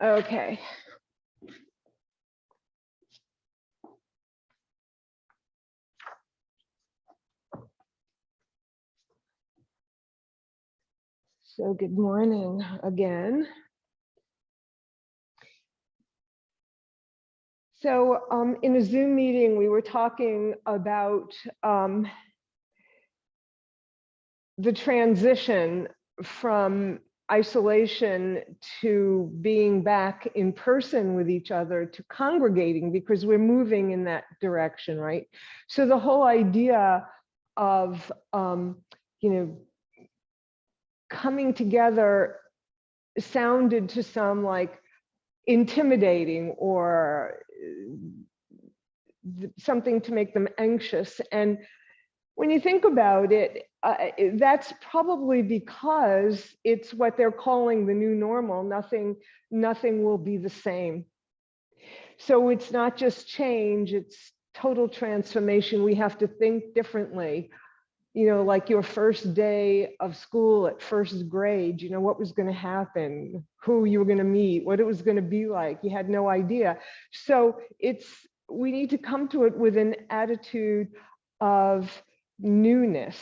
Okay. So good morning again. So in a Zoom meeting, we were talking about the transition from isolation to being back in person with each other to congregating, because we're moving in that direction, right? So the whole idea of, coming together sounded to some like intimidating or something to make them anxious. And when you think about it, that's probably because it's what they're calling the new normal. Nothing will be the same. So it's not just change, it's total transformation. We have to think differently. Like your first day of school at first grade, what was going to happen, who you were going to meet, what it was going to be like. You had no idea. So we need to come to it with an attitude of newness,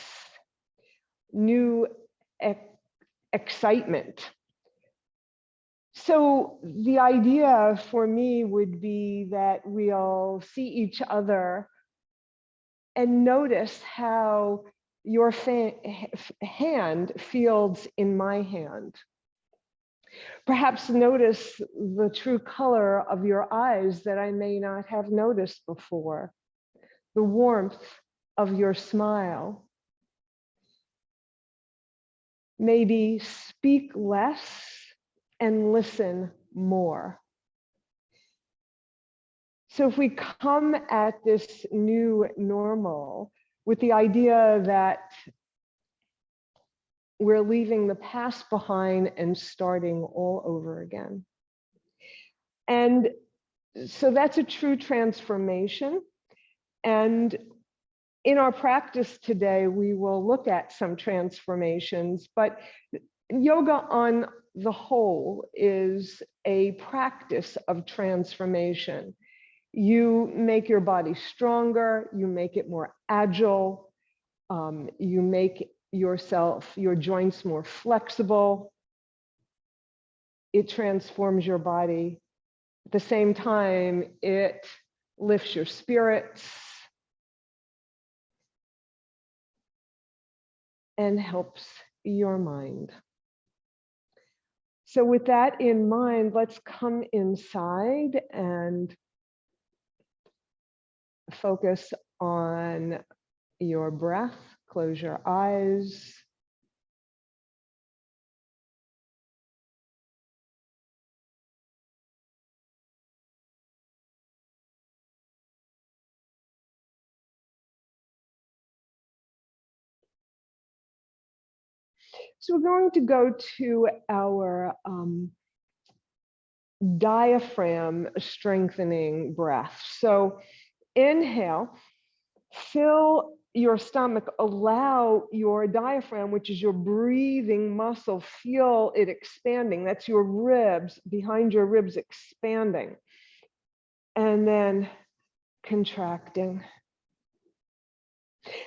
new excitement. So the idea for me would be that we'll see each other and notice how your hand feels in my hand. Perhaps notice the true color of your eyes that I may not have noticed before, the warmth of your smile. Maybe speak less and listen more. So if we come at this new normal with the idea that we're leaving the past behind and starting all over again. And so that's a true transformation. And in our practice today, we will look at some transformations, but yoga on the whole is a practice of transformation. You make your body stronger, you make it more agile, you make your joints more flexible. It transforms your body. At the same time, it lifts your spirits and helps your mind. So with that in mind, let's come inside and focus on your breath. Close your eyes. So we're going to go to our diaphragm strengthening breath. So inhale, fill your stomach, allow your diaphragm, which is your breathing muscle, feel it expanding. That's your ribs, behind your ribs expanding. And then contracting.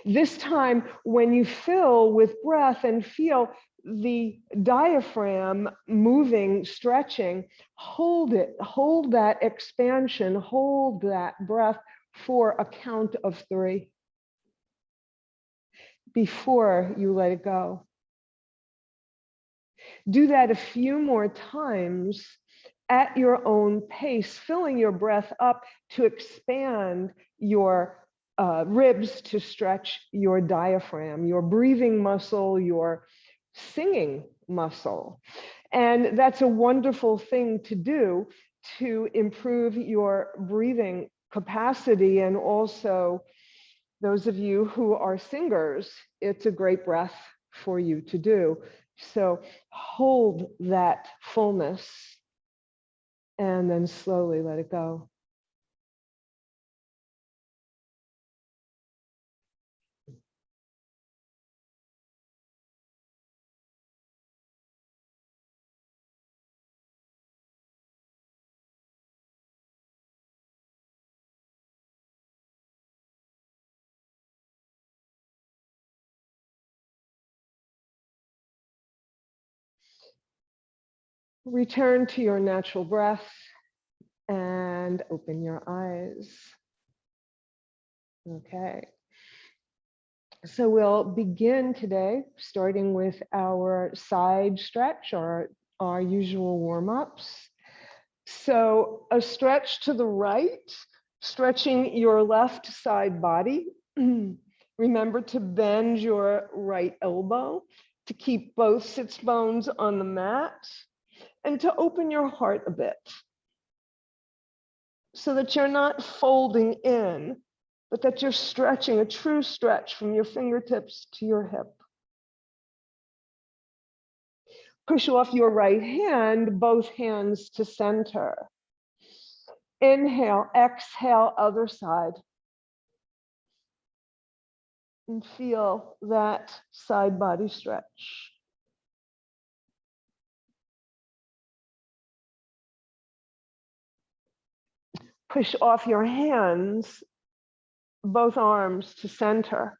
This time, when you fill with breath and feel the diaphragm moving, stretching, hold it, hold that expansion, hold that breath for a count of 3 before you let it go. Do that a few more times at your own pace, filling your breath up to expand your ribs, to stretch your diaphragm, your breathing muscle, your singing muscle. And that's a wonderful thing to do to improve your breathing capacity. And also, those of you who are singers, it's a great breath for you to do. So hold that fullness and then slowly let it go. Return to your natural breath and open your eyes. Okay. So we'll begin today starting with our side stretch, or our usual warm-ups. So a stretch to the right, stretching your left side body. Remember to bend your right elbow, to keep both sits bones on the mat, and to open your heart a bit so that you're not folding in, but that you're stretching, a true stretch from your fingertips to your hip. Push off your right hand, both hands to center. Inhale, exhale, other side. And feel that side body stretch. Push off your hands, both arms to center.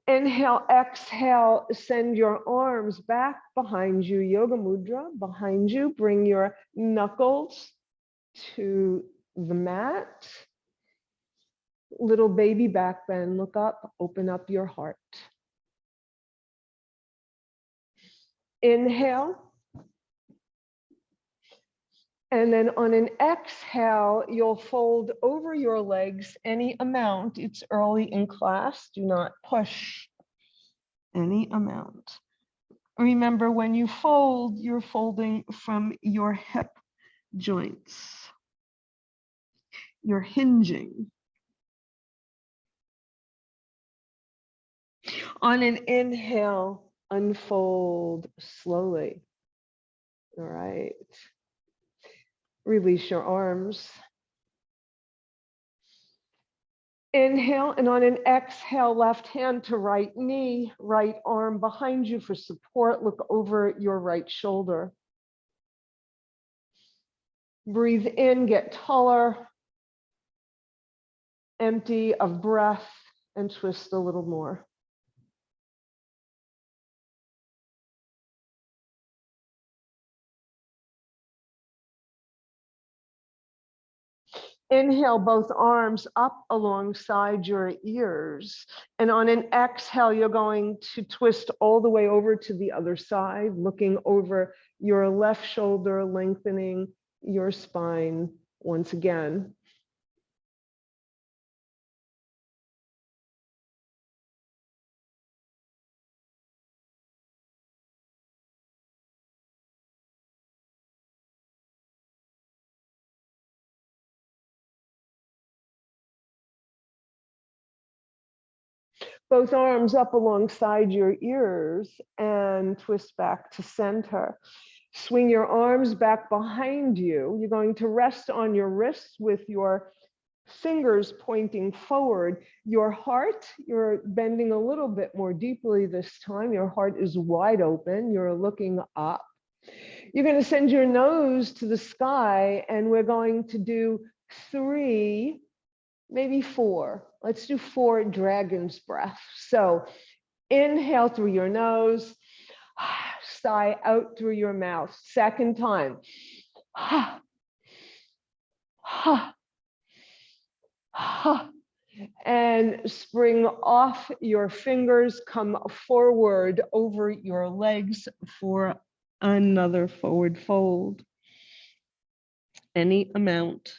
Inhale, exhale, send your arms back behind you, Yoga Mudra, behind you. Bring your knuckles to the mat. Little baby back bend, look up, open up your heart. Inhale. And then on an exhale, you'll fold over your legs any amount. It's early in class, do not push any amount. Remember, when you fold, you're folding from your hip joints. You're hinging. On an inhale, unfold slowly. All right. Release your arms. Inhale, and on an exhale, left hand to right knee, right arm behind you for support. Look over your right shoulder. Breathe in, get taller. Empty of breath and twist a little more. Inhale, both arms up alongside your ears. And on an exhale, you're going to twist all the way over to the other side, looking over your left shoulder, lengthening your spine once again. Both arms up alongside your ears and twist back to center. Swing your arms back behind you. You're going to rest on your wrists with your fingers pointing forward. Your heart, you're bending a little bit more deeply this time. Your heart is wide open. You're looking up. You're going to send your nose to the sky, and we're going to do 3, maybe 4. Let's do 4 dragon's breath. So inhale through your nose, sigh out through your mouth. Second time. And spring off your fingers, come forward over your legs for another forward fold. Any amount.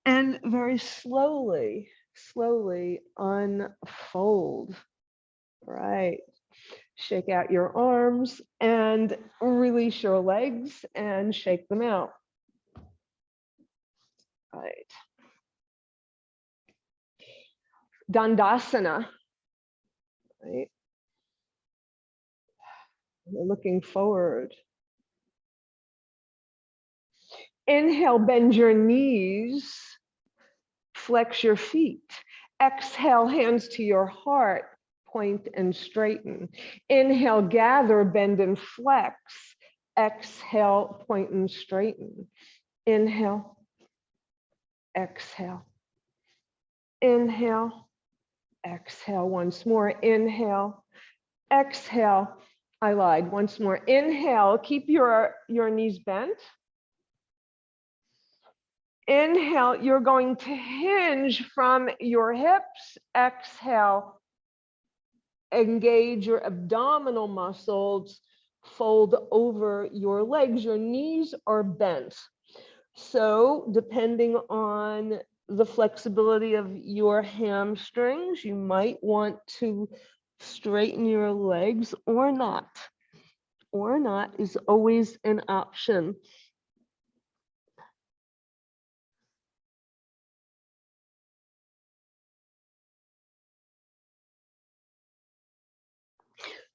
And very slowly, slowly unfold. Right. Shake out your arms and release your legs and shake them out. Right. Dandasana. Right. We're looking forward. Inhale, bend your knees, flex your feet. Exhale, hands to your heart, point and straighten. Inhale, gather, bend and flex. Exhale, point and straighten. Inhale. exhale. Inhale, exhale once more. Inhale, exhale. I lied. Once more. Inhale, keep your knees bent. Inhale, you're going to hinge from your hips. Exhale, engage your abdominal muscles, fold over your legs. Your knees are bent. So depending on the flexibility of your hamstrings, you might want to straighten your legs or not. Or not is always an option.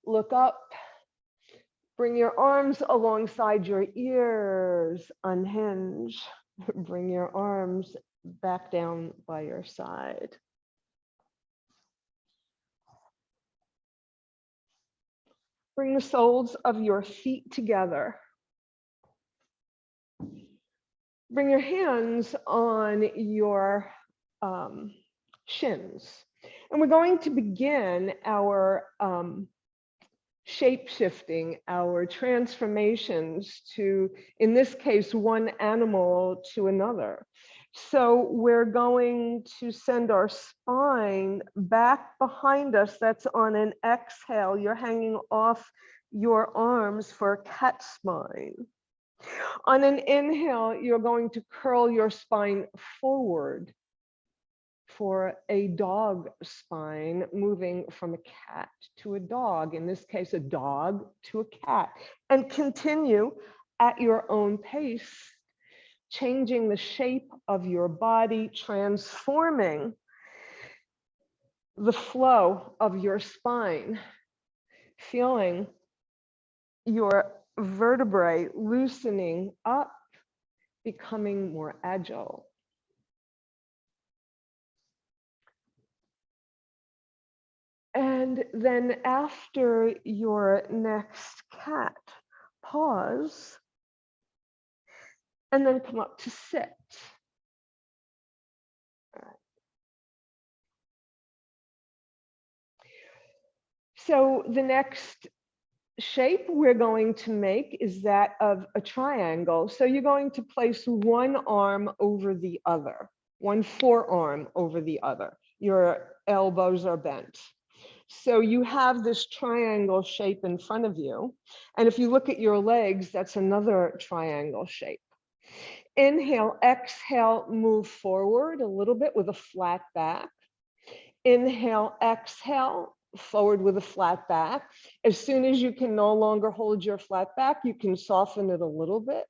Look up. Bring your arms alongside your ears. Unhinge. Bring your arms back down by your side. Bring the soles of your feet together. Bring your hands on your shins. And we're going to begin our shape shifting, our transformations to, in this case, one animal to another. So we're going to send our spine back behind us. That's on an exhale. You're hanging off your arms for a cat spine. On an inhale, you're going to curl your spine forward for a dog spine, moving from a cat to a dog, in this case, a dog to a cat, and continue at your own pace, changing the shape of your body, transforming the flow of your spine, feeling your vertebrae loosening up, becoming more agile. And then after your next cat, pause, and then come up to sit. So the next shape we're going to make is that of a triangle. So you're going to place one arm over the other, one forearm over the other. Your elbows are bent. So you have this triangle shape in front of you. And if you look at your legs, that's another triangle shape. Inhale, exhale, move forward a little bit with a flat back. Inhale, exhale, forward with a flat back. As soon as you can no longer hold your flat back, you can soften it a little bit.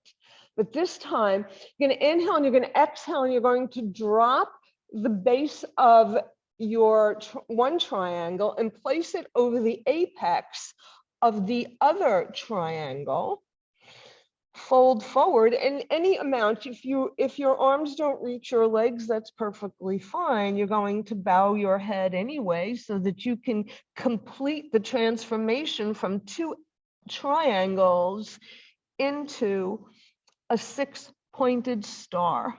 But this time, you're going to inhale and you're going to exhale and you're going to drop the base of your one triangle and place it over the apex of the other triangle. Fold forward, and any amount, if your arms don't reach your legs, that's perfectly fine. You're going to bow your head anyway so that you can complete the transformation from two triangles into a six-pointed star.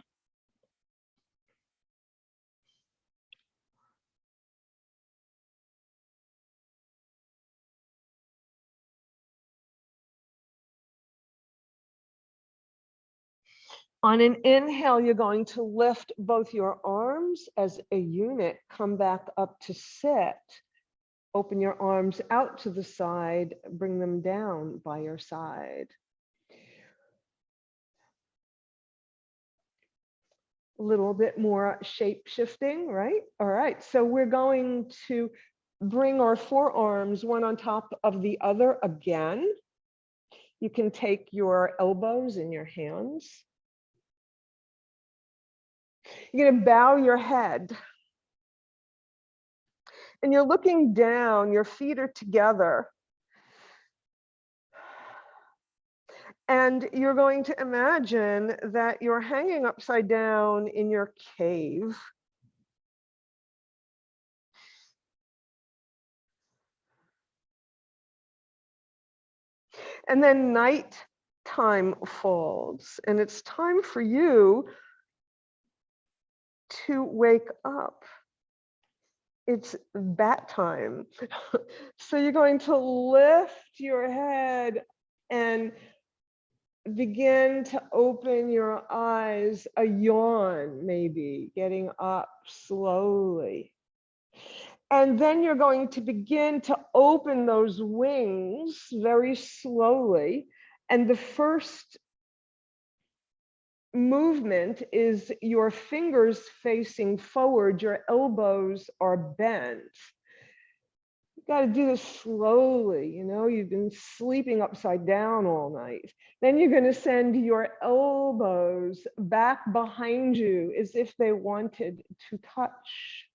On an inhale, you're going to lift both your arms as a unit, come back up to sit. Open your arms out to the side, bring them down by your side. A little bit more shape shifting, right? All right, so we're going to bring our forearms one on top of the other again. You can take your elbows in your hands. You're going to bow your head. And you're looking down, your feet are together. And you're going to imagine that you're hanging upside down in your cave. And then night time falls, and it's time for you to wake up. It's bat time. So you're going to lift your head and begin to open your eyes, a yawn maybe, getting up slowly. And then you're going to begin to open those wings very slowly. And the first movement is your fingers facing forward, your elbows are bent. You got to do this slowly, you know, you've been sleeping upside down all night. Then you're going to send your elbows back behind you as if they wanted to touch.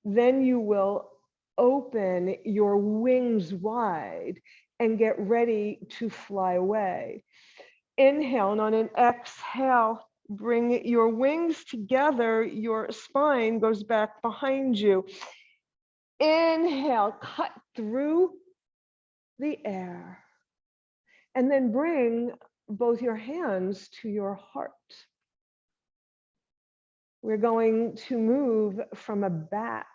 Then you will open your wings wide and get ready to fly away. Inhale, and on an exhale, bring your wings together, your spine goes back behind you. Inhale, cut through the air. And then bring both your hands to your heart. We're going to move from a bat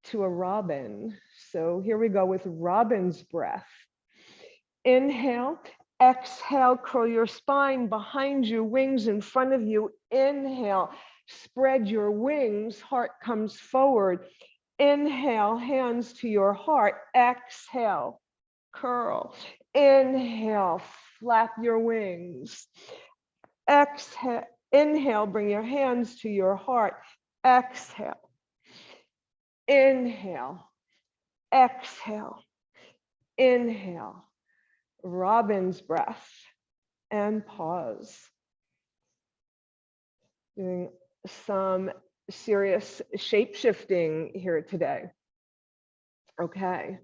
to a robin. So here we go with robin's breath. Inhale, exhale, curl your spine behind you, wings in front of you. Inhale, spread your wings, heart comes forward. Inhale, hands to your heart. Exhale, curl. Inhale, flap your wings. Exhale, inhale, bring your hands to your heart. Exhale. Inhale, exhale, inhale, robin's breath, and pause. Doing some serious shape shifting here today. Okay,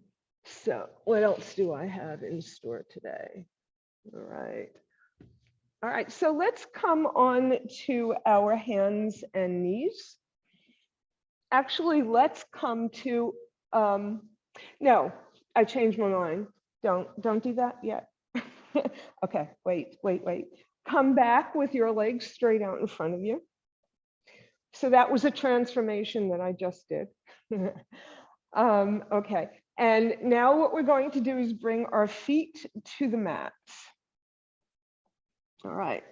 so what else do I have in store today? All right, so let's come on to our hands and knees. Actually, let's come to, no, I changed my mind. Don't do that yet. Okay, wait. Come back with your legs straight out in front of you. So that was a transformation that I just did. Okay, and now what we're going to do is bring our feet to the mat. All right.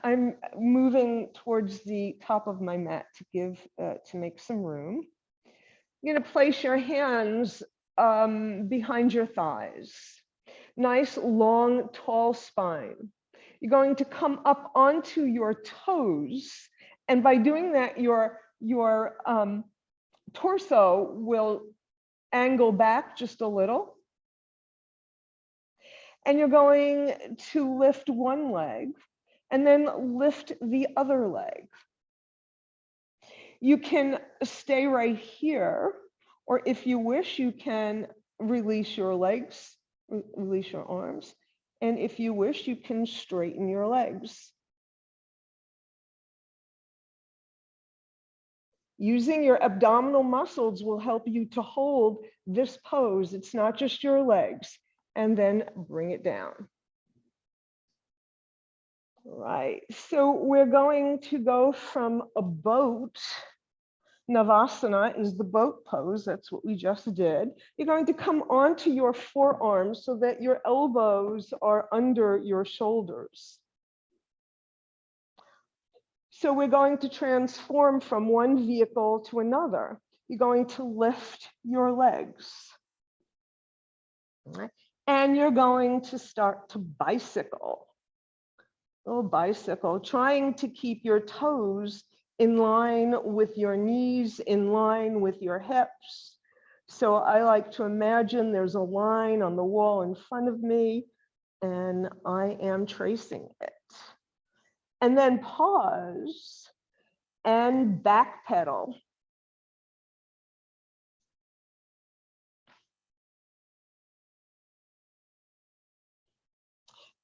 I'm moving towards the top of my mat to make some room. You're going to place your hands behind your thighs. Nice, long, tall spine. You're going to come up onto your toes. And by doing that, your torso will angle back just a little. And you're going to lift one leg and then lift the other leg. You can stay right here, or if you wish, you can release your legs, release your arms. And if you wish, you can straighten your legs. Using your abdominal muscles will help you to hold this pose. It's not just your legs. And then bring it down. Right, so we're going to go from a boat. Navasana is the boat pose. That's what we just did. You're going to come onto your forearms so that your elbows are under your shoulders. So we're going to transform from one vehicle to another. You're going to lift your legs. And you're going to start to bicycle. Little bicycle, trying to keep your toes in line with your knees, in line with your hips. So I like to imagine there's a line on the wall in front of me, and I am tracing it. And then pause and backpedal.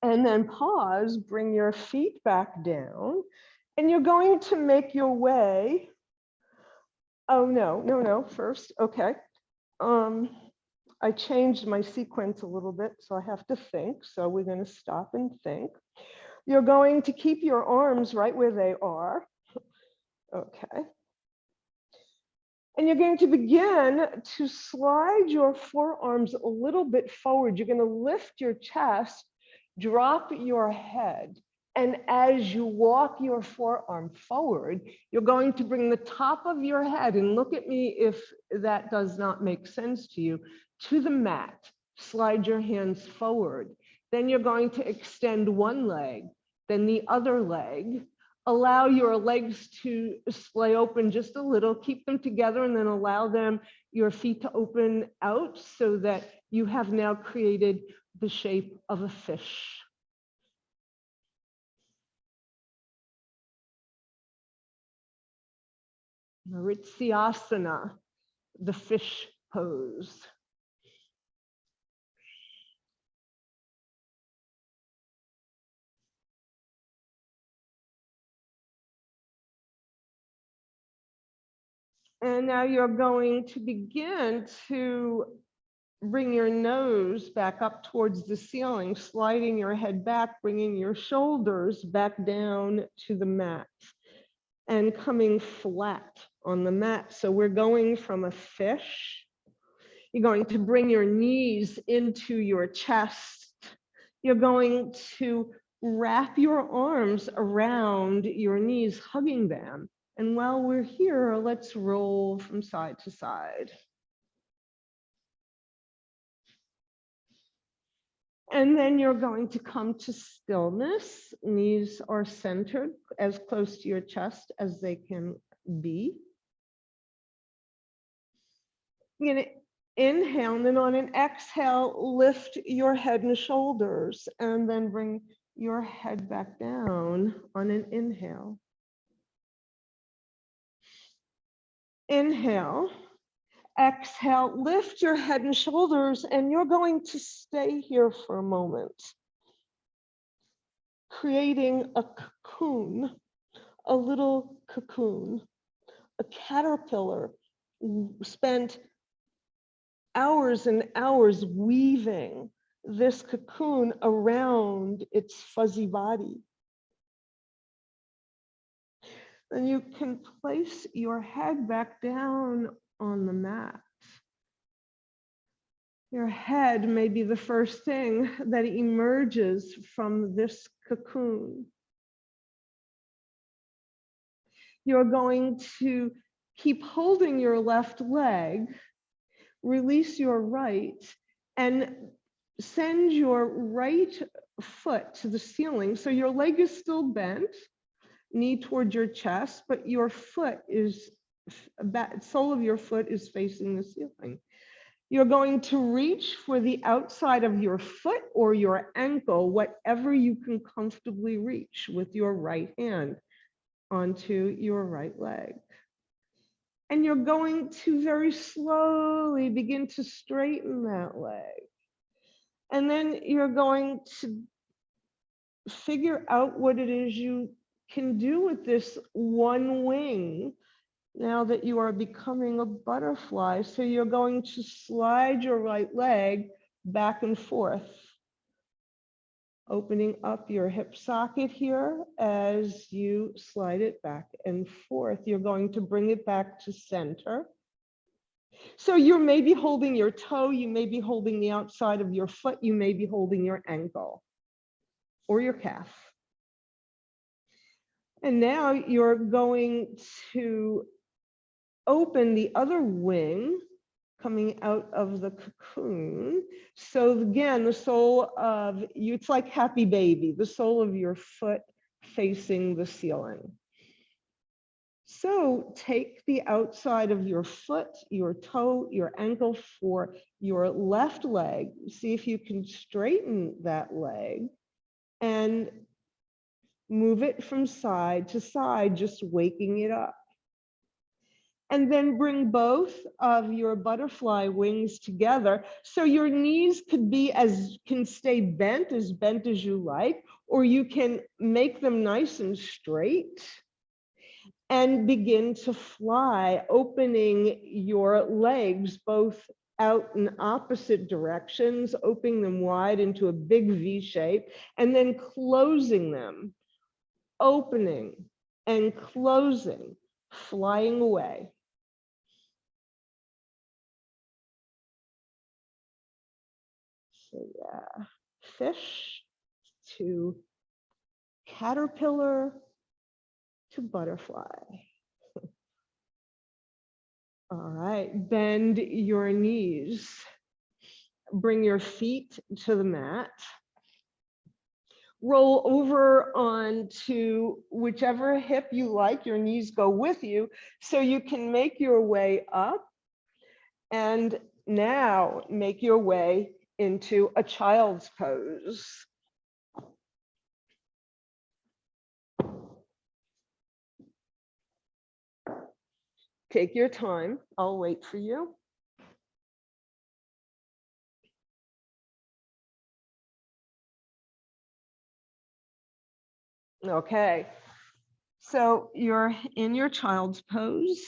And then pause, bring your feet back down, and you're going to make your way. Oh, no, first, okay. I changed my sequence a little bit, so I have to think. So we're going to stop and think. You're going to keep your arms right where they are. Okay. And you're going to begin to slide your forearms a little bit forward. You're going to lift your chest, drop your head. And as you walk your forearm forward, you're going to bring the top of your head, and look at me if that does not make sense to you, to the mat. Slide your hands forward. Then you're going to extend one leg, then the other leg. Allow your legs to splay open just a little, keep them together, and then allow your feet to open out so that you have now created the shape of a fish. Maritsyasana, the fish pose. And now you're going to begin to bring your nose back up towards the ceiling, sliding your head back, bringing your shoulders back down to the mat and coming flat on the mat. So we're going from a fish. You're going to bring your knees into your chest. You're going to wrap your arms around your knees, hugging them. And while we're here, let's roll from side to side. And then you're going to come to stillness. Knees are centered as close to your chest as they can be. You're going to inhale, and then on an exhale, lift your head and shoulders, and then bring your head back down on an inhale. Inhale. Exhale, lift your head and shoulders, and you're going to stay here for a moment, creating a cocoon, a little cocoon. A caterpillar spent hours and hours weaving this cocoon around its fuzzy body. Then you can place your head back down on the mat. Your head may be the first thing that emerges from this cocoon. You're going to keep holding your left leg, release your right, and send your right foot to the ceiling. So your leg is still bent, knee towards your chest, but your foot is, sole of your foot is facing the ceiling. You're going to reach for the outside of your foot or your ankle, whatever you can comfortably reach with your right hand onto your right leg. And you're going to very slowly begin to straighten that leg. And then you're going to figure out what it is you can do with this one wing now that you are becoming a butterfly. So you're going to slide your right leg back and forth, opening up your hip socket here as you slide it back and forth. You're going to bring it back to center. So you may be holding your toe, you may be holding the outside of your foot, you may be holding your ankle or your calf. And now you're going to open the other wing coming out of the cocoon. So again, the sole of you, it's like happy baby, the sole of your foot facing the ceiling. So take the outside of your foot, your toe, your ankle for your left leg. See if you can straighten that leg and move it from side to side, just waking it up. And then bring both of your butterfly wings together. So your knees can stay bent as you like, or you can make them nice and straight and begin to fly, opening your legs both out in opposite directions, opening them wide into a big V shape, and then closing them, opening and closing, flying away. So yeah, fish to caterpillar to butterfly. All right, bend your knees. Bring your feet to the mat. Roll over onto whichever hip you like, your knees go with you, so you can make your way up. And now make your way into a child's pose. Take your time, I'll wait for you. Okay, so you're in your child's pose.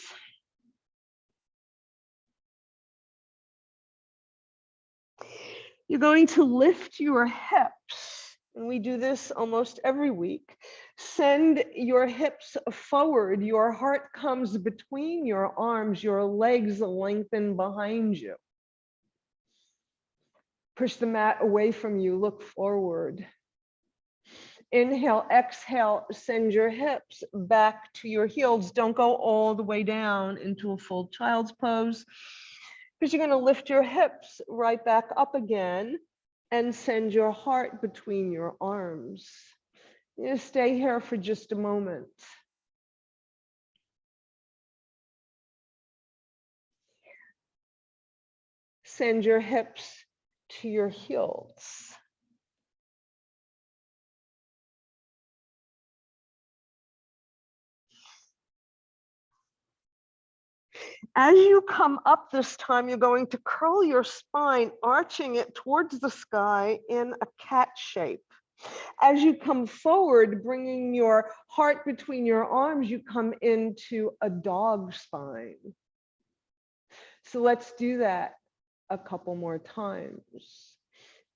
You're going to lift your hips, and we do this almost every week. Send your hips forward, your heart comes between your arms, your legs lengthen behind you. Push the mat away from you, look forward. Inhale, exhale, send your hips back to your heels. Don't go all the way down into a full child's pose, because you're going to lift your hips right back up again and send your heart between your arms. You stay here for just a moment. Send your hips to your heels. As you come up this time, you're going to curl your spine, arching it towards the sky in a cat shape. As you come forward, bringing your heart between your arms, you come into a dog spine. So let's do that a couple more times.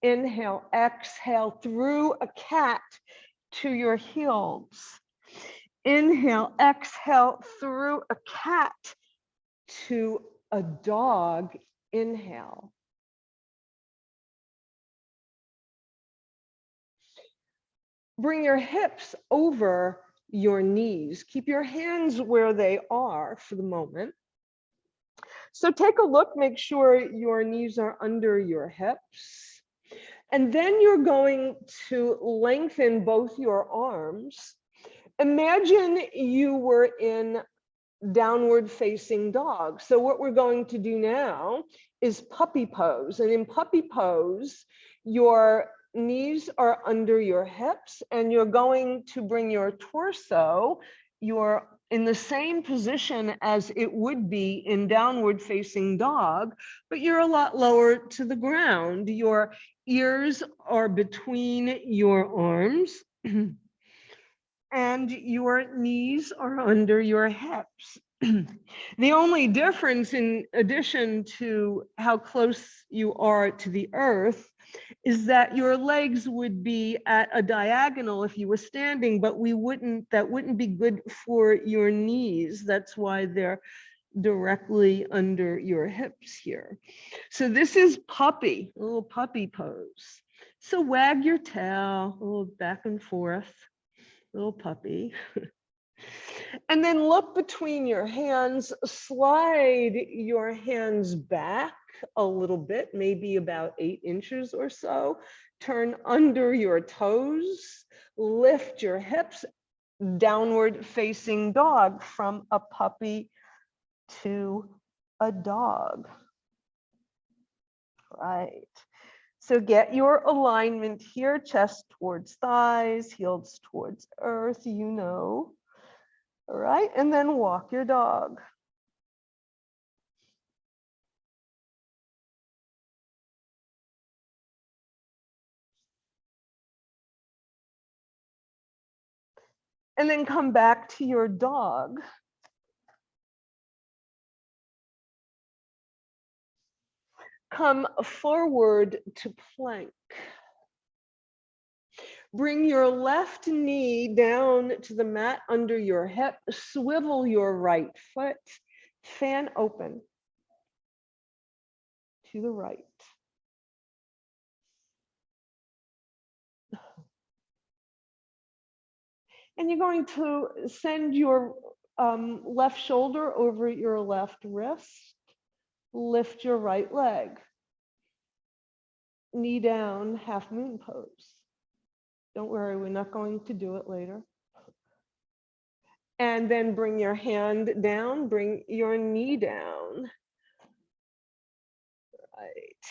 Inhale, exhale through a cat to your heels. Inhale, exhale through a cat to a dog. Inhale. Bring your hips over your knees. Keep your hands where they are for the moment. So take a look, make sure your knees are under your hips. And then you're going to lengthen both your arms. Imagine you were in downward facing dog. So what we're going to do now is puppy pose. And in puppy pose, your knees are under your hips and you're going to bring your torso, you're in the same position as it would be in downward facing dog, but you're a lot lower to the ground. Your ears are between your arms. And your knees are under your hips. The only difference, in addition to how close you are to the earth, is that your legs would be at a diagonal if you were standing, but that wouldn't be good for your knees. That's why they're directly under your hips here. So this is puppy, a little puppy pose. So wag your tail, a little back and forth. Little puppy. And then look between your hands, slide your hands back a little bit, maybe about 8 inches or so. Turn under your toes, lift your hips, downward facing dog, from a puppy to a dog. Right. So get your alignment here, chest towards thighs, heels towards earth, you know. All right, and then walk your dog. And then come back to your dog. Come forward to plank. Bring your left knee down to the mat under your hip. Swivel your right foot. Fan open to the right. And you're going to send your left shoulder over your left wrist. Lift your right leg. Knee down, half moon pose. Don't worry, we're not going to do it later. And then bring your hand down, bring your knee down. Right.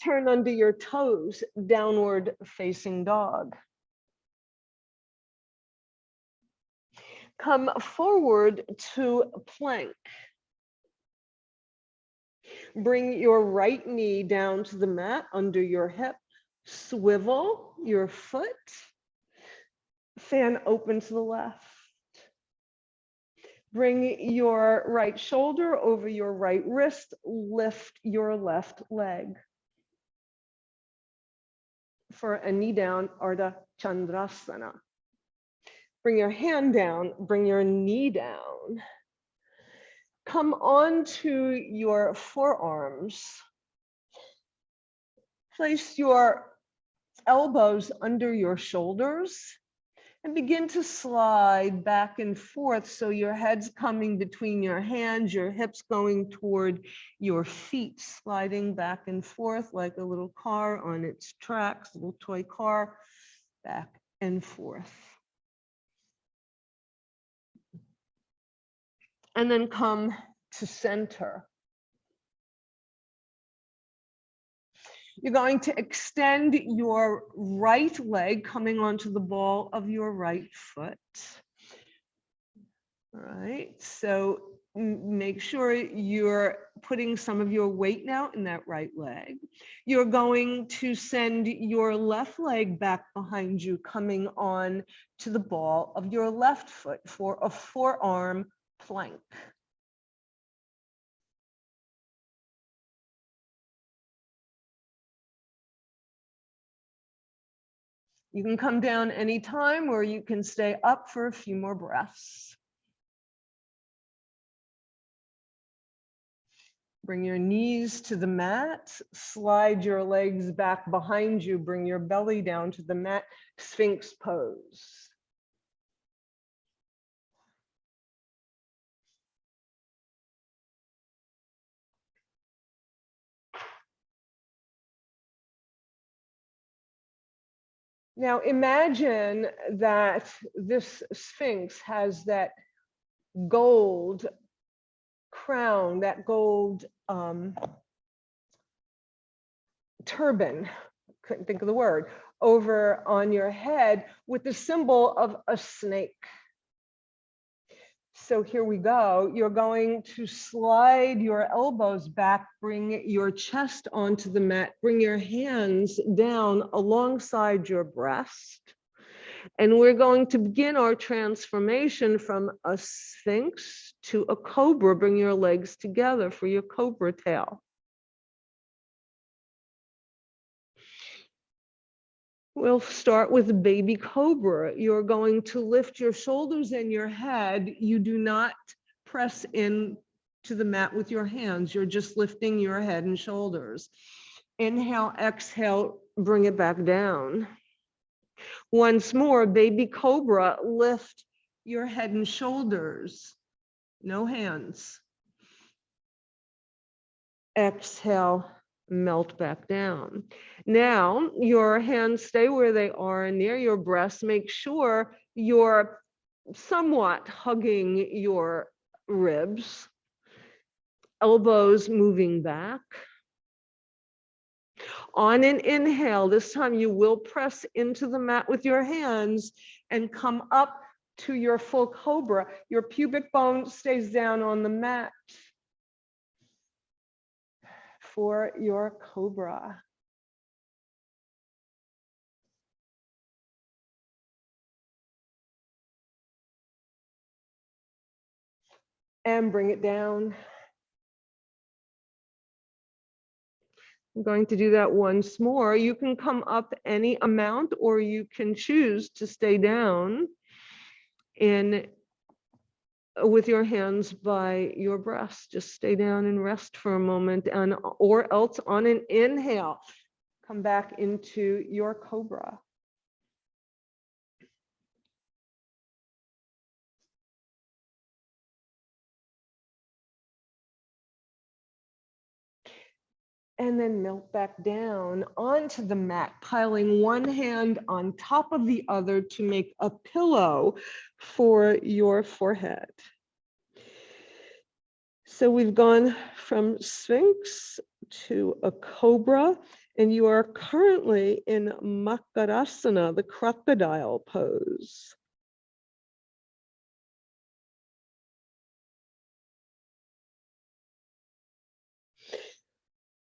Turn under your toes, downward facing dog. Come forward to plank. Bring your right knee down to the mat under your hip. Swivel your foot. Fan open to the left. Bring your right shoulder over your right wrist. Lift your left leg. For a knee down, Ardha Chandrasana. Bring your hand down, bring your knee down. Come onto your forearms. Place your elbows under your shoulders and begin to slide back and forth so your head's coming between your hands, your hips going toward your feet, sliding back and forth like a little car on its tracks, a little toy car, back and forth. And then come to center. You're going to extend your right leg coming onto the ball of your right foot. All right, so make sure you're putting some of your weight now in that right leg. You're going to send your left leg back behind you, coming on to the ball of your left foot for a forearm plank. You can come down anytime, or you can stay up for a few more breaths. Bring your knees to the mat, slide your legs back behind you, bring your belly down to the mat, Sphinx pose. Now imagine that this Sphinx has that gold crown, that gold turban, couldn't think of the word, over on your head with the symbol of a snake. So here we go. You're going to slide your elbows back, bring your chest onto the mat, bring your hands down alongside your breast. And we're going to begin our transformation from a sphinx to a cobra. Bring your legs together for your cobra tail. We'll start with baby cobra. You're going to lift your shoulders and your head. You do not press in to the mat with your hands. You're just lifting your head and shoulders. Inhale, exhale, bring it back down. Once more, baby cobra, lift your head and shoulders. No hands. Exhale, melt back down. Now, your hands stay where they are near your breast. Make sure you're somewhat hugging your ribs, elbows moving back. On an inhale, this time you will press into the mat with your hands and come up to your full cobra. Your pubic bone stays down on the mat for your cobra. And bring it down. I'm going to do that once more. You can come up any amount, or you can choose to stay down in with your hands by your breast. Just stay down and rest for a moment, and or else on an inhale, come back into your cobra. And then melt back down onto the mat, piling one hand on top of the other to make a pillow for your forehead. So we've gone from Sphinx to a cobra, and you are currently in Makarasana, the crocodile pose.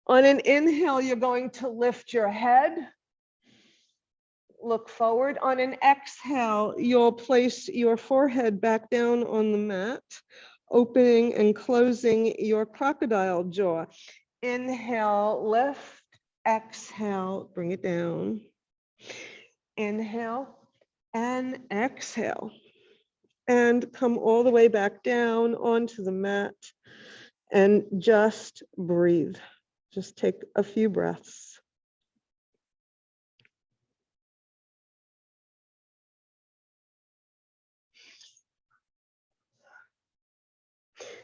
On an inhale, you're going to lift your head, look forward. On an exhale, you'll place your forehead back down on the mat, opening and closing your crocodile jaw. Inhale, lift, exhale, bring it down. Inhale and exhale. And come all the way back down onto the mat and just breathe. Just take a few breaths.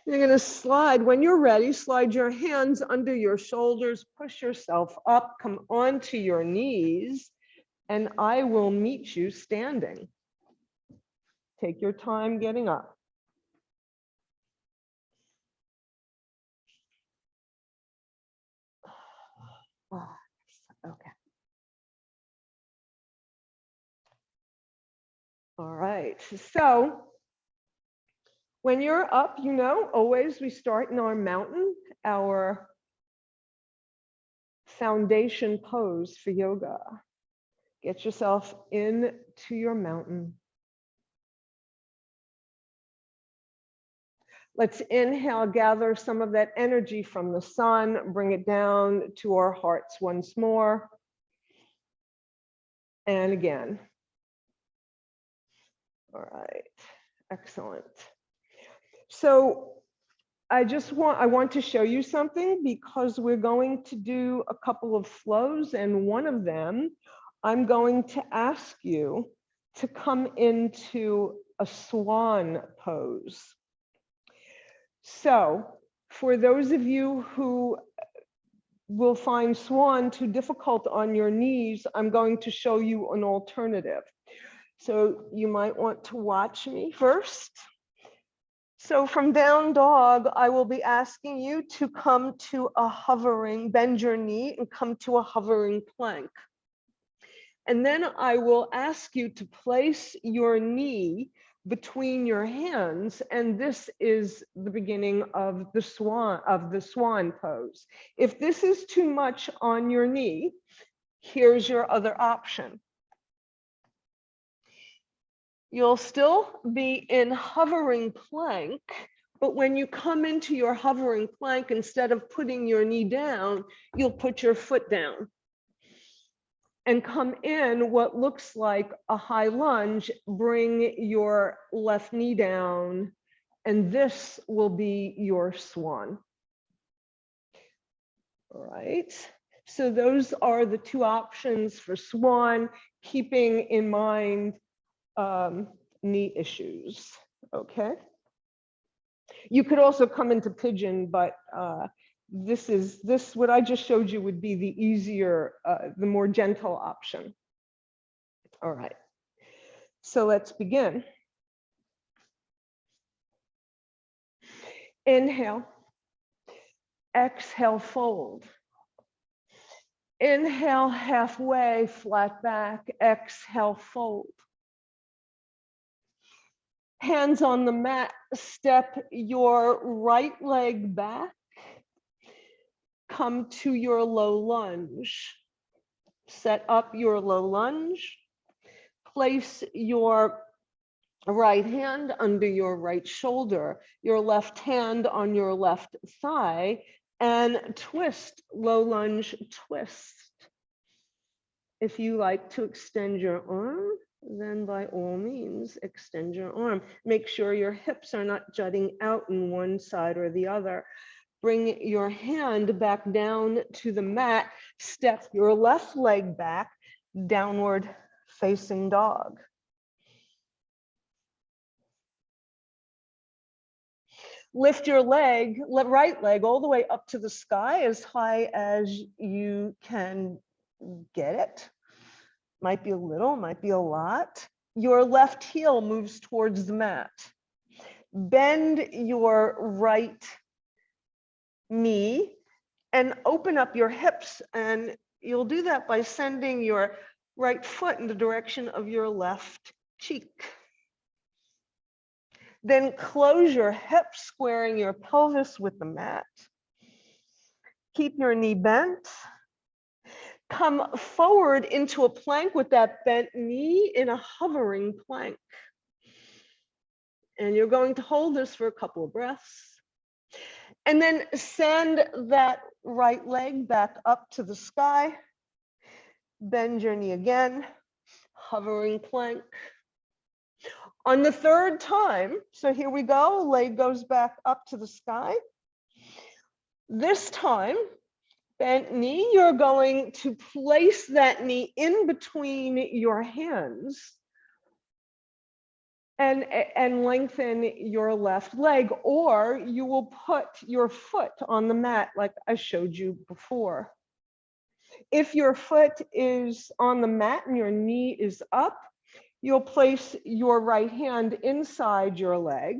You're going to slide, when you're ready, slide your hands under your shoulders, push yourself up, come onto your knees, and I will meet you standing. Take your time getting up. Okay. All right. So when you're up, you know, always we start in our mountain, our foundation pose for yoga. Get yourself into your mountain. Let's inhale, gather some of that energy from the sun, bring it down to our hearts once more. And again. All right, excellent. So I want to show you something, because we're going to do a couple of flows, and one of them, I'm going to ask you to come into a swan pose. So for those of you who will find swan too difficult on your knees, I'm going to show you an alternative. So you might want to watch me first. So from down dog, I will be asking you to come to a hovering, bend your knee and come to a hovering plank. And then I will ask you to place your knee between your hands, and this is the beginning of the swan pose. If this is too much on your knee, here's your other option. You'll still be in hovering plank, but when you come into your hovering plank, instead of putting your knee down, you'll put your foot down and come in what looks like a high lunge. Bring your left knee down, and this will be your swan. All right, so those are the two options for swan, keeping in mind knee issues. Okay, you could also come into pigeon, but what I just showed you would be the easier, the more gentle option. All right, so let's begin. Inhale, exhale, fold. Inhale, halfway, flat back, exhale, fold. Hands on the mat, step your right leg back, come to your low lunge. Set up your low lunge, place your right hand under your right shoulder, your left hand on your left thigh, and twist, low lunge twist. If you like to extend your arm, then by all means, extend your arm. Make sure your hips are not jutting out in one side or the other. Bring your hand back down to the mat. Step your left leg back, downward facing dog. Lift your leg, right leg, all the way up to the sky, as high as you can get it. Might be a little, might be a lot. Your left heel moves towards the mat. Bend your right knee and open up your hips. And you'll do that by sending your right foot in the direction of your left cheek. Then close your hips, squaring your pelvis with the mat. Keep your knee bent. Come forward into a plank with that bent knee in a hovering plank. And you're going to hold this for a couple of breaths. And then send that right leg back up to the sky. Bend your knee again, hovering plank. On the third time, so here we go, leg goes back up to the sky. This time, bent knee, you're going to place that knee in between your hands and lengthen your left leg, or you will put your foot on the mat like I showed you before. If your foot is on the mat and your knee is up, you'll place your right hand inside your leg,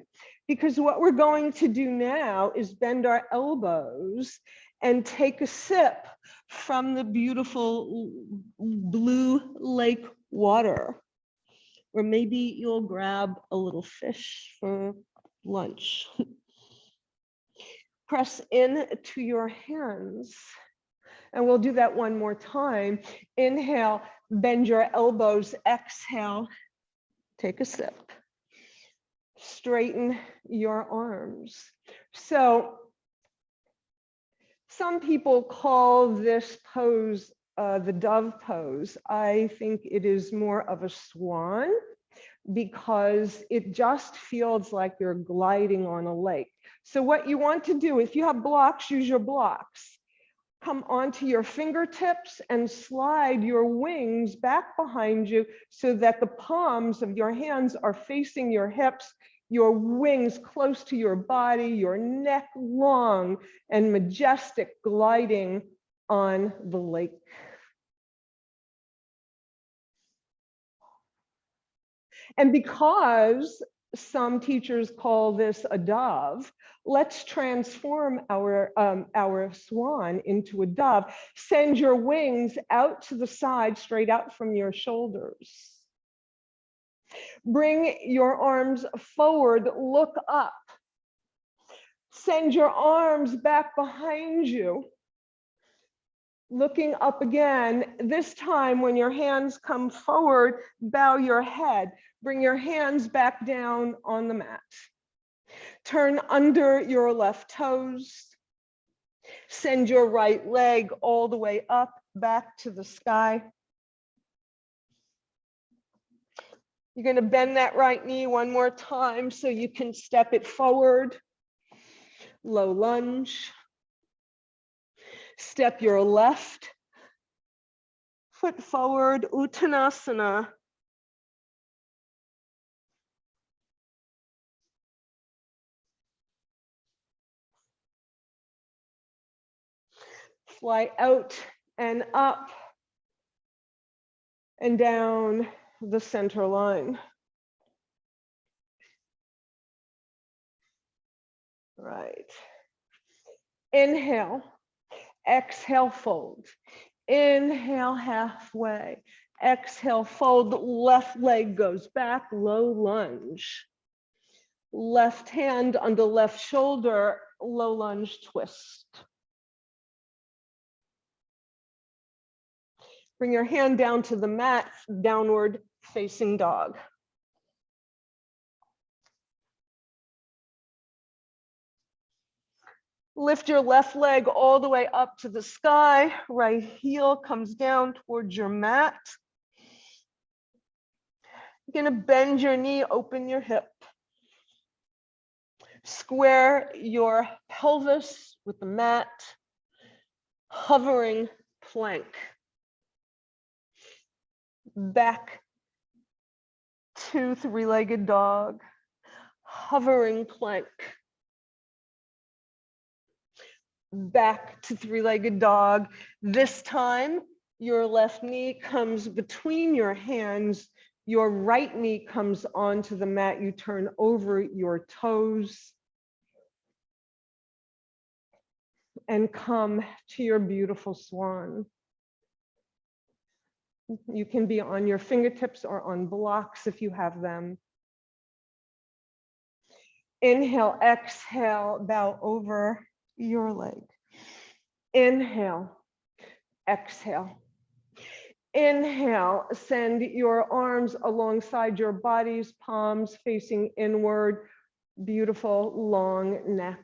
because what we're going to do now is bend our elbows and take a sip from the beautiful blue lake water. Or maybe you'll grab a little fish for lunch. Press in to your hands. And we'll do that one more time. Inhale, bend your elbows. Exhale, take a sip. Straighten your arms. So some people call this pose the dove pose. I think it is more of a swan, because it just feels like you're gliding on a lake. So what you want to do, if you have blocks, use your blocks. Come onto your fingertips and slide your wings back behind you so that the palms of your hands are facing your hips, your wings close to your body, your neck long and majestic, gliding on the lake. And because some teachers call this a dove, let's transform our swan into a dove. Send your wings out to the side, straight out from your shoulders. Bring your arms forward, look up. Send your arms back behind you. Looking up again, this time when your hands come forward, bow your head. Bring your hands back down on the mat. Turn under your left toes. Send your right leg all the way up, back to the sky. You're going to bend that right knee one more time so you can step it forward. Low lunge. Step your left foot forward, Uttanasana. Fly out and up and down the center line. Right. Inhale, exhale, fold. Inhale, halfway. Exhale, fold. Left leg goes back, low lunge. Left hand under left shoulder, low lunge twist. Bring your hand down to the mat, downward facing dog. Lift your left leg all the way up to the sky. Right heel comes down towards your mat. You're going to bend your knee, open your hip. Square your pelvis with the mat. Hovering plank. Back to three-legged dog. Hovering plank. Back to three-legged dog. This time, your left knee comes between your hands. Your right knee comes onto the mat. You turn over your toes and come to your beautiful swan. You can be on your fingertips or on blocks if you have them. Inhale, exhale, bow over your leg. Inhale, exhale. Inhale, send your arms alongside your body's palms facing inward. Beautiful long neck.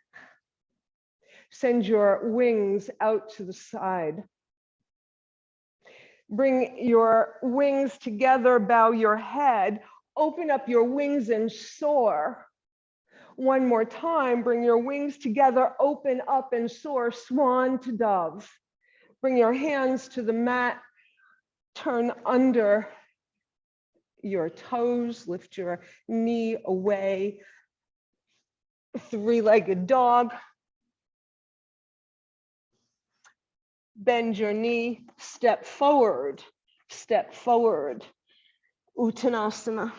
Send your wings out to the side. Bring your wings together, bow your head, open up your wings and soar. One more time, bring your wings together, open up and soar, swan to dove. Bring your hands to the mat, turn under your toes, lift your knee away. Three-legged dog. Bend your knee, step forward, Uttanasana.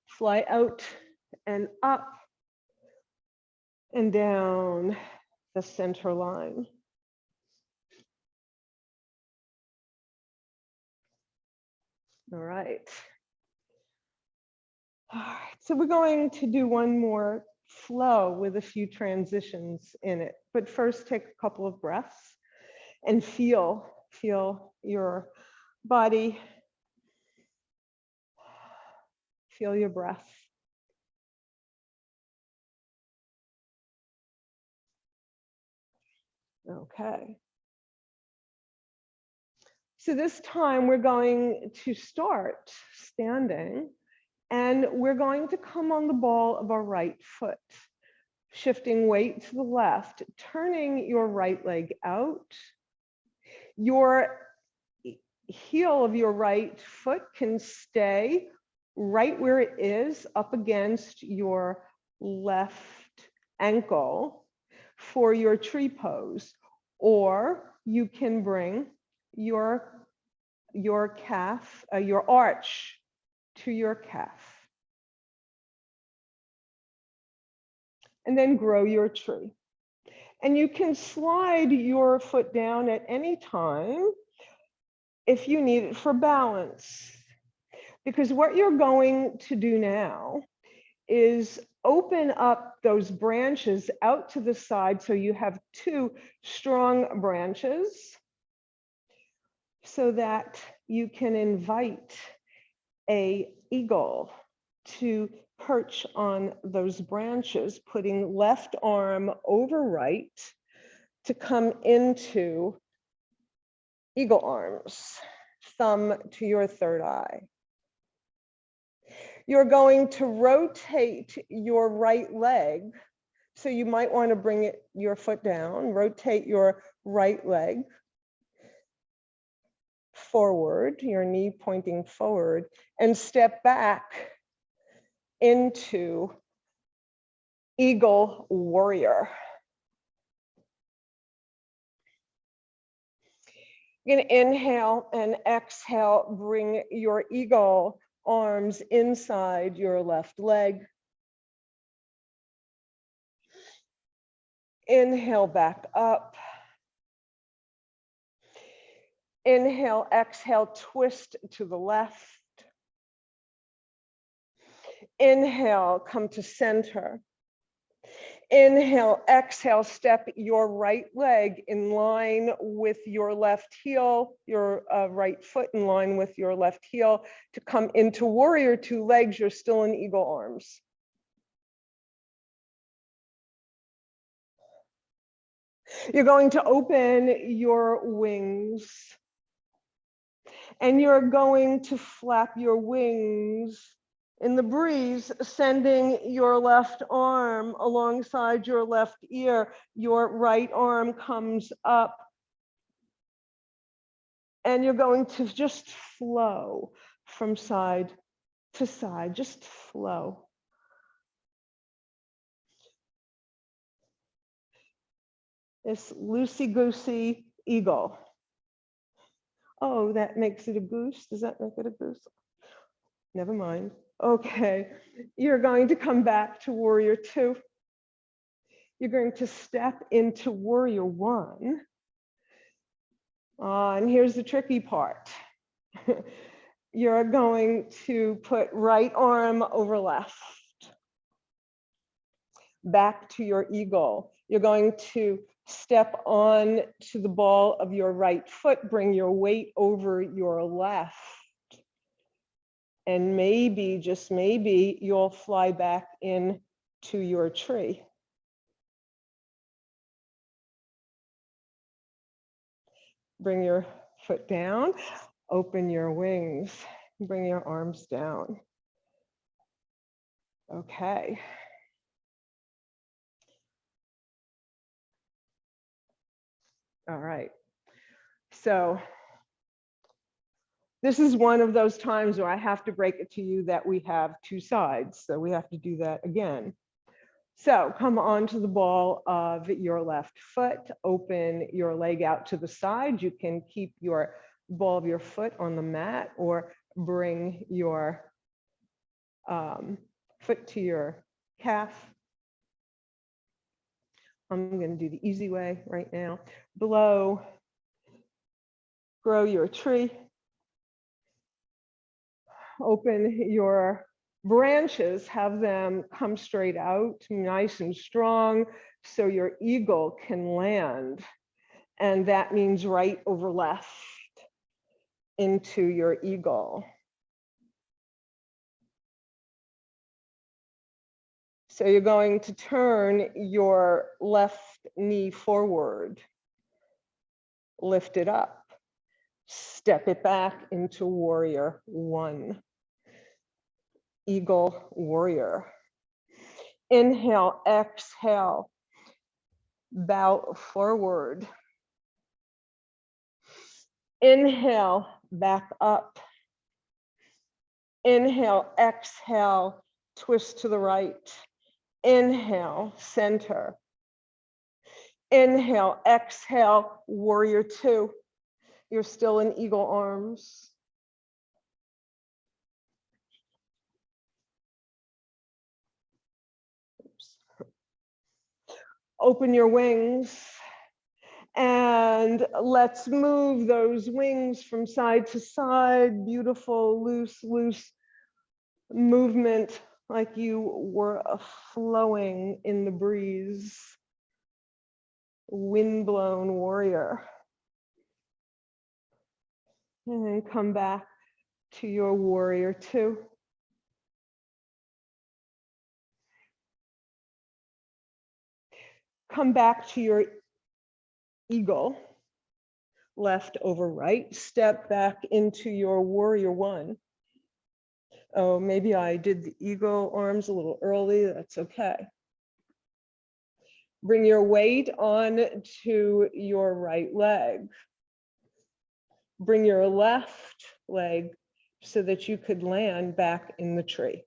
Fly out and up and down the center line. All right. All right, so we're going to do one more flow with a few transitions in it. But first, take a couple of breaths and feel your body, feel your breath. Okay. So this time we're going to start standing and we're going to come on the ball of our right foot, shifting weight to the left, turning your right leg out. Your heel of your right foot can stay right where it is up against your left ankle for your tree pose, or you can bring your calf, your arch to your calf. And then grow your tree. And you can slide your foot down at any time if you need it for balance. Because what you're going to do now is open up those branches out to the side so you have two strong branches so that you can invite an eagle to perch on those branches, putting left arm over right to come into eagle arms, thumb to your third eye. You're going to rotate your right leg. So you might want to bring your foot down, rotate your right leg forward, your knee pointing forward, and step back into eagle warrior. You're going to inhale and exhale, bring your eagle arms inside your left leg. Inhale back up. Inhale, exhale, twist to the left. Inhale, come to center. Inhale, exhale, step your right leg in line with your left heel, your right foot in line with your left heel to come into warrior two. Legs, you're still in eagle arms. You're going to open your wings and you're going to flap your wings in the breeze, sending your left arm alongside your left ear. Your right arm comes up and you're going to just flow from side to side, just flow. This loosey-goosey eagle. Oh, that makes it a goose. Does that make it a goose? Never mind. Okay, you're going to come back to warrior two. You're going to step into warrior one. And here's the tricky part. You're going to put right arm over left. Back to your eagle. You're going to step on to the ball of your right foot, bring your weight over your left. And maybe, just maybe, you'll fly back in to your tree. Bring your foot down, open your wings, bring your arms down. Okay. All right. So this is one of those times where I have to break it to you that we have two sides. So we have to do that again. So come onto the ball of your left foot, open your leg out to the side. You can keep your ball of your foot on the mat or bring your foot to your calf. I'm going to do the easy way right now. Below, grow your tree. Open your branches, have them come straight out, nice and strong, so your eagle can land. And that means right over left into your eagle. So you're going to turn your left knee forward, lift it up, step it back into warrior one. Eagle warrior. Inhale, exhale, bow forward. Inhale, back up. Inhale, exhale, twist to the right. Inhale, center. Inhale, exhale, warrior two. You're still in eagle arms. Open your wings and let's move those wings from side to side. Beautiful, loose movement like you were flowing in the breeze. Windblown warrior. And then come back to your warrior two. Come back to your eagle, left over right. Step back into your warrior one. Oh, maybe I did the eagle arms a little early. That's okay. Bring your weight on to your right leg. Bring your left leg so that you could land back in the tree.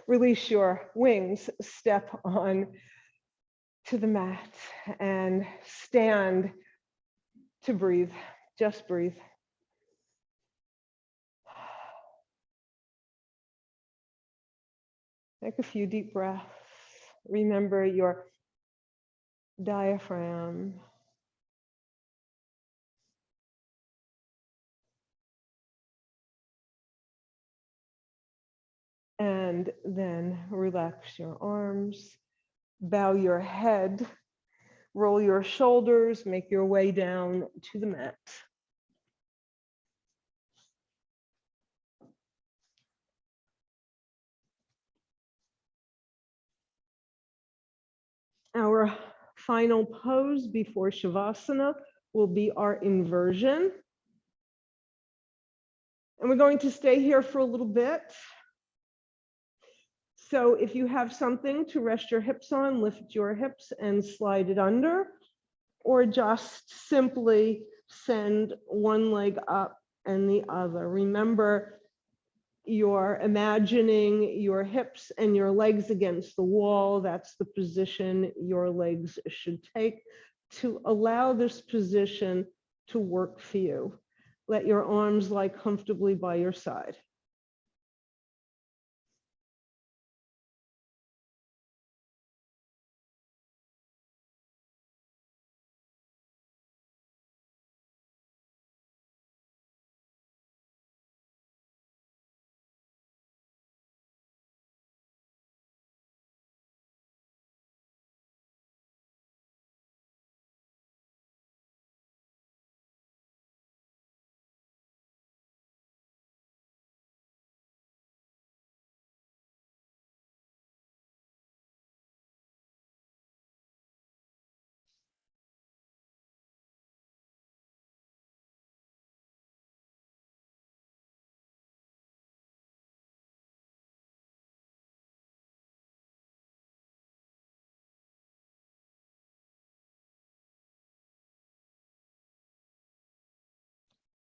Release your wings, step on to the mat and stand to breathe. Just breathe. Take a few deep breaths. Remember your diaphragm. And then relax your arms, bow your head, roll your shoulders, make your way down to the mat. Our final pose before Shavasana will be our inversion. And we're going to stay here for a little bit. So if you have something to rest your hips on, lift your hips and slide it under, or just simply send one leg up and the other. Remember, you're imagining your hips and your legs against the wall. That's the position your legs should take to allow this position to work for you. Let your arms lie comfortably by your side.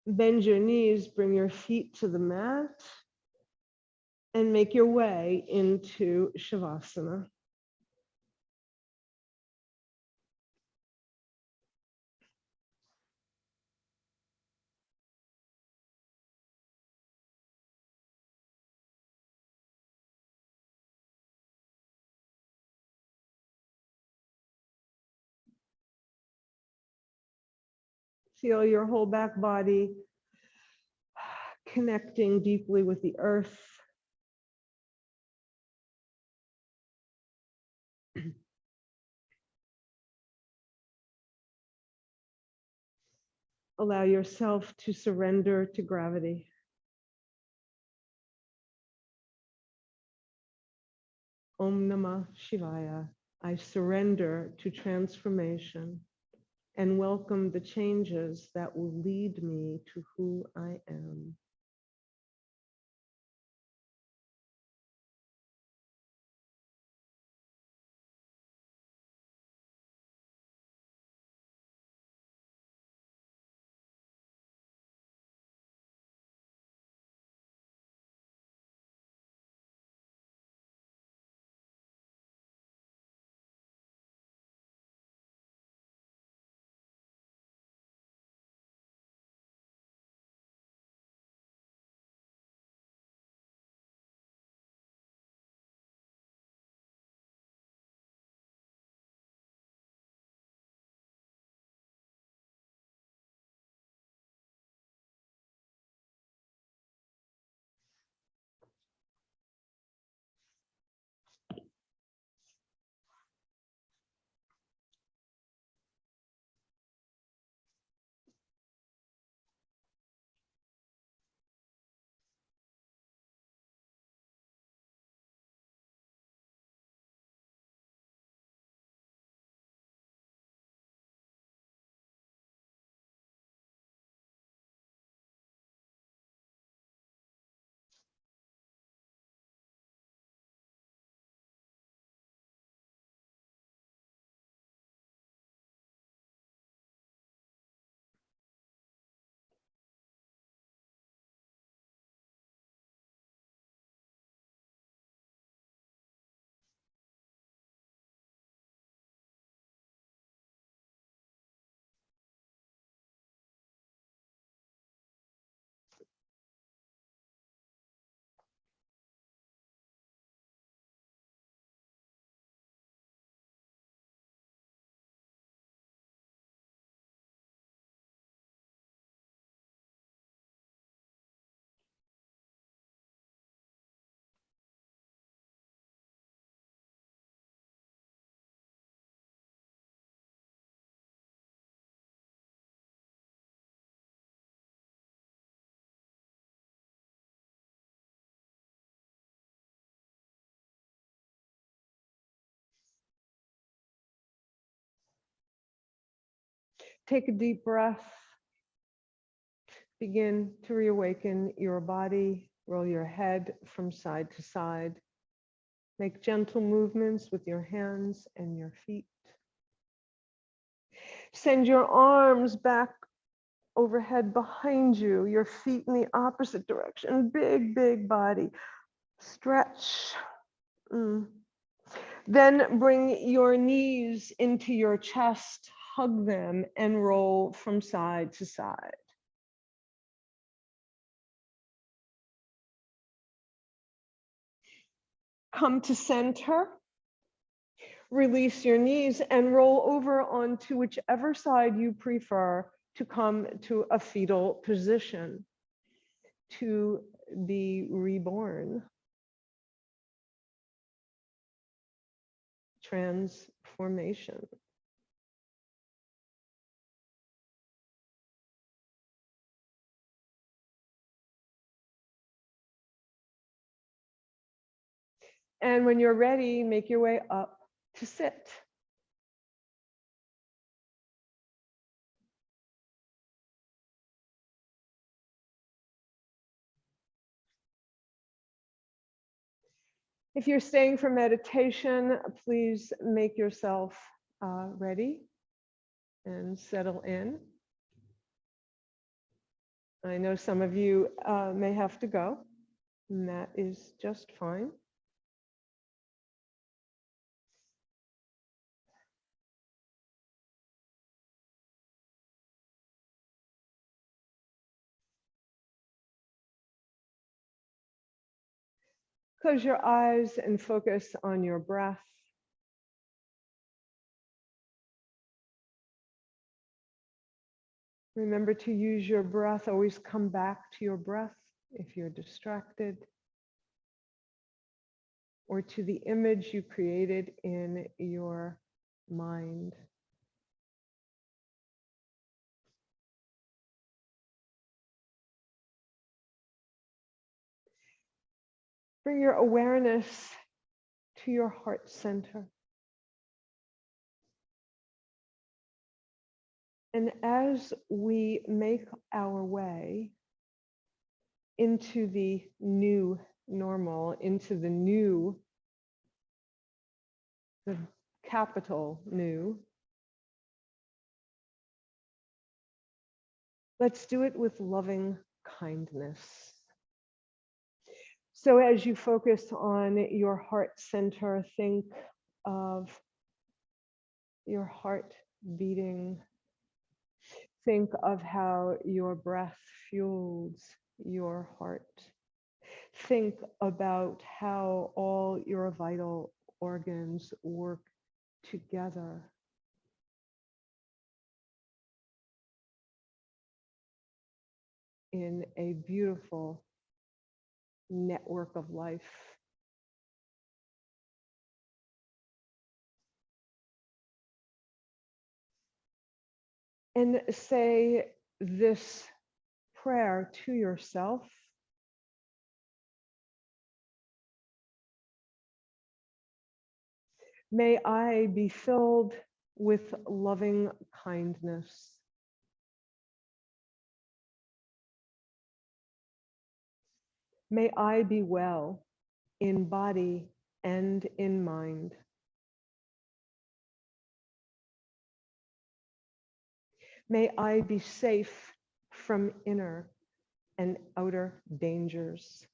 Bend your knees, bring your feet to the mat, and make your way into Shavasana. Feel your whole back body connecting deeply with the earth. Allow yourself to surrender to gravity. Om Namah Shivaya. I surrender to transformation and welcome the changes that will lead me to who I am. Take a deep breath. Begin to reawaken your body. Roll your head from side to side. Make gentle movements with your hands and your feet. Send your arms back overhead behind you, your feet in the opposite direction. Big, big body. Stretch. Then bring your knees into your chest, hug them, and roll from side to side. Come to center. Release your knees and roll over onto whichever side you prefer to come to a fetal position, to be reborn. Transformation. And when you're ready, make your way up to sit. If you're staying for meditation, please make yourself ready and settle in. I know some of you may have to go, and that is just fine. Close your eyes and focus on your breath. Remember to use your breath. Always come back to your breath if you're distracted, or to the image you created in your mind. Bring your awareness to your heart center. And as we make our way into the new normal, into the new, the capital new, let's do it with loving kindness. So as you focus on your heart center, think of your heart beating. Think of how your breath fuels your heart. Think about how all your vital organs work together. In a beautiful network of life. And say this prayer to yourself. May I be filled with loving kindness. May I be well in body and in mind. May I be safe from inner and outer dangers.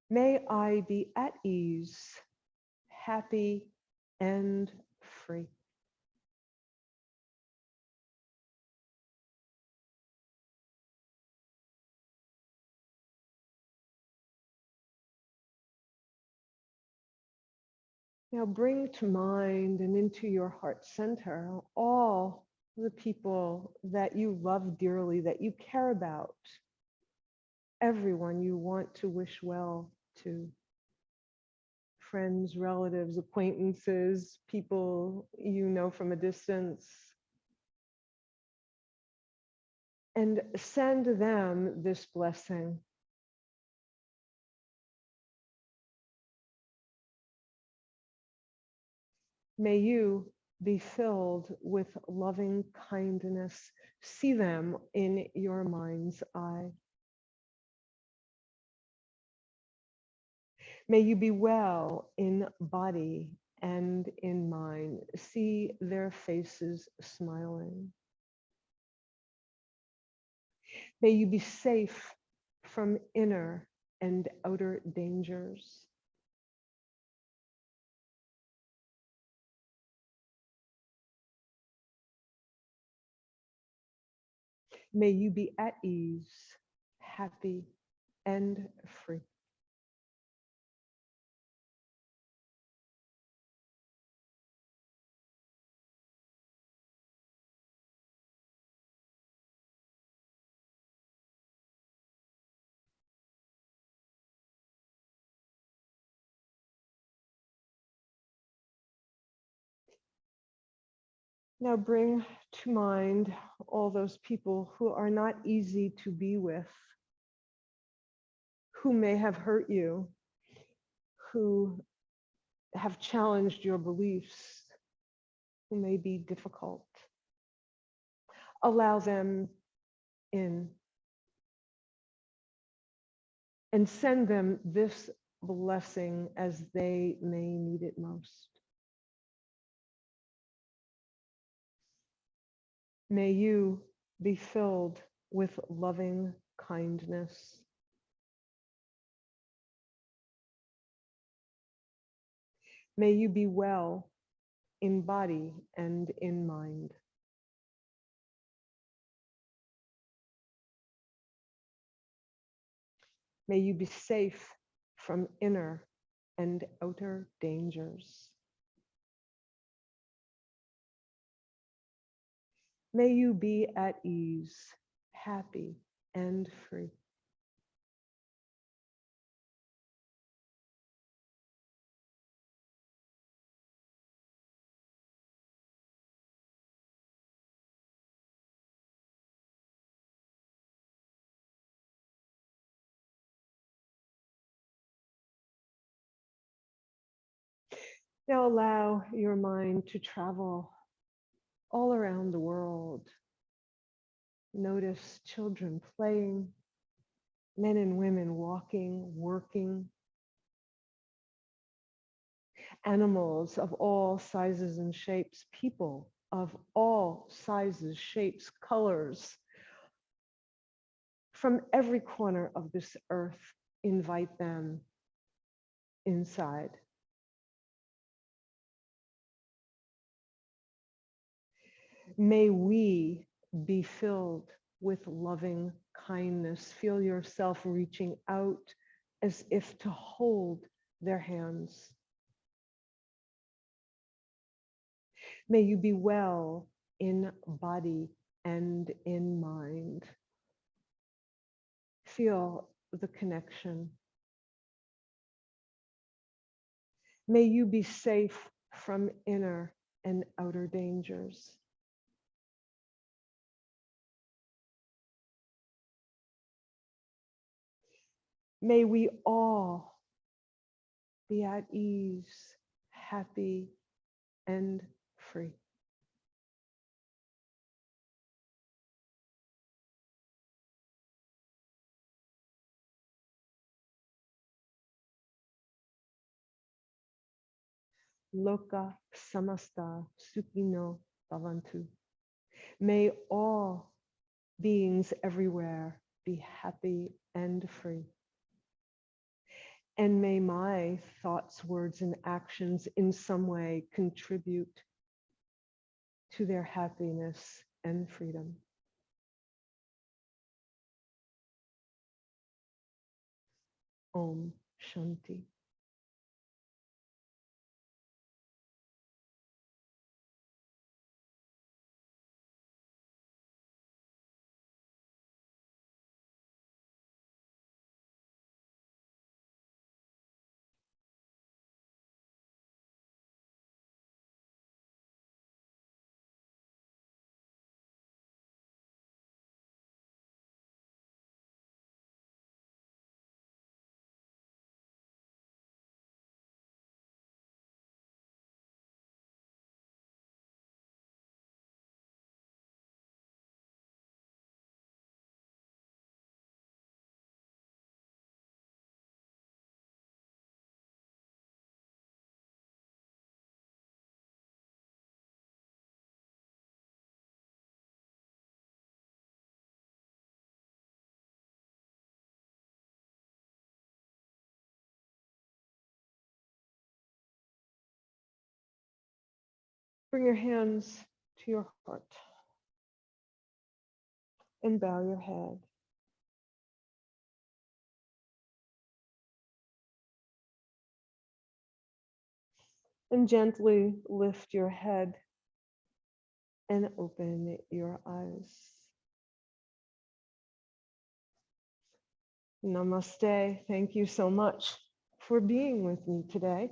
May I be at ease, happy, and free. Now bring to mind and into your heart center all the people that you love dearly, that you care about, everyone you want to wish well to. Friends, relatives, acquaintances, people you know from a distance. And send them this blessing. May you be filled with loving kindness. See them in your mind's eye. May you be well in body and in mind. See their faces smiling. May you be safe from inner and outer dangers. May you be at ease, happy, and free. Now bring to mind all those people who are not easy to be with, who may have hurt you, who have challenged your beliefs, who may be difficult. Allow them in and send them this blessing as they may need it most. May you be filled with loving kindness. May you be well in body and in mind. May you be safe from inner and outer dangers. May you be at ease, happy, and free. Now allow your mind to travel all around the world. Notice children playing, men and women walking, working, animals of all sizes and shapes, people of all sizes, shapes, colors. From every corner of this earth, invite them inside. May we be filled with loving kindness. Feel yourself reaching out as if to hold their hands. May you be well in body and in mind. Feel the connection. May you be safe from inner and outer dangers. May we all be at ease, happy, and free. Loka samasta sukhino bhavantu. May all beings everywhere be happy and free. And may my thoughts, words, and actions in some way contribute to their happiness and freedom. Om Shanti. Bring your hands to your heart and bow your head. And gently lift your head and open your eyes. Namaste. Thank you so much for being with me today.